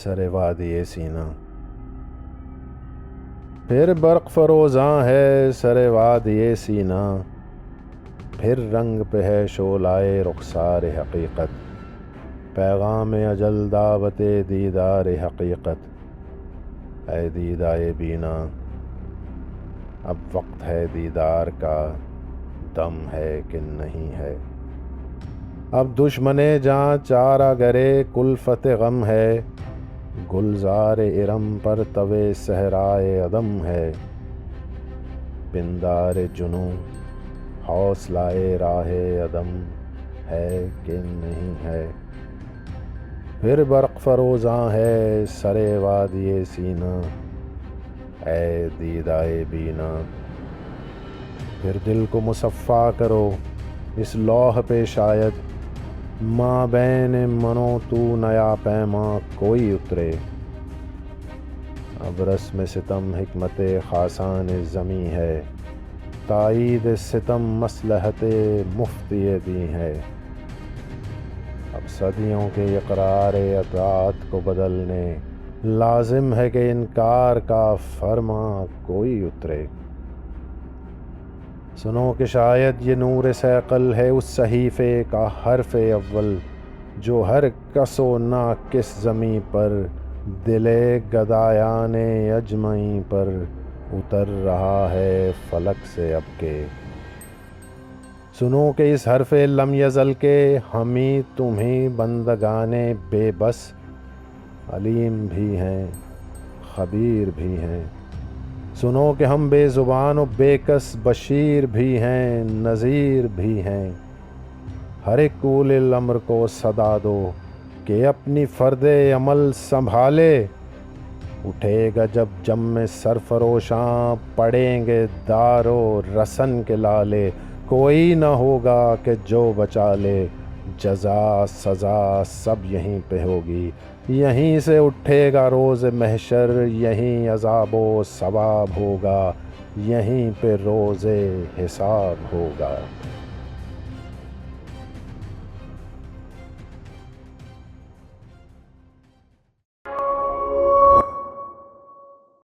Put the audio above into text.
سر وادی سینا۔ پھر برق فروزاں ہے سر وادی سینا، پھر رنگ پہ ہے شعلۂ رخسار حقیقت، پیغام اجل دعوت دیدار حقیقت۔ اے دیدائے بینا، اب وقت ہے دیدار کا، دم ہے کہ نہیں ہے؟ اب دشمن جاں چارہ گرے کلفت غم ہے، گلزار ارم پر طوِ صحرائے عدم ہے۔ پندار جنوں حوصلہ راہ عدم ہے کہ نہیں ہے؟ پھر برق فروزاں ہے سر وادی سینا، اے دیدائے بینا۔ پھر دل کو مصفا کرو اس لوح پہ، شاید مابین من و تو نیا پیما کوئی اترے۔ اب رسم ستم حکمت خاصان زمیں ہے، تائید ستم مصلحت مفتی دی ہے۔ اب صدیوں کے اقرار اطاعت کو بدلنے، لازم ہے کہ انکار کا فرما کوئی اترے۔ سنو کہ شاید یہ نور صیقل ہے اس صحیفے کا حرف اول، جو ہر کس و ناکس زمیں پر دل گدایان اجمعیں پر اتر رہا ہے فلک سے اب کے۔ سنو کہ اس حرف لم یزل کے ہمیں تمہیں بندگان بے بس، علیم بھی ہیں خبیر بھی ہیں۔ سنو کہ ہم بے زبان و بے کس، بشیر بھی ہیں نذیر بھی ہیں۔ ہر ایک اولِ الامر کو صدا دو کہ اپنی فرد عمل سنبھالے۔ اٹھے گا جب جم سرفروشاں، پڑیں گے دار و رسن کے لالے، کوئی نہ ہوگا کہ جو بچا لے۔ جزا سزا سب یہیں پہ ہوگی، یہیں سے اٹھے گا روز محشر، یہیں عذاب و ثواب ہوگا، یہیں پہ روز حساب ہوگا۔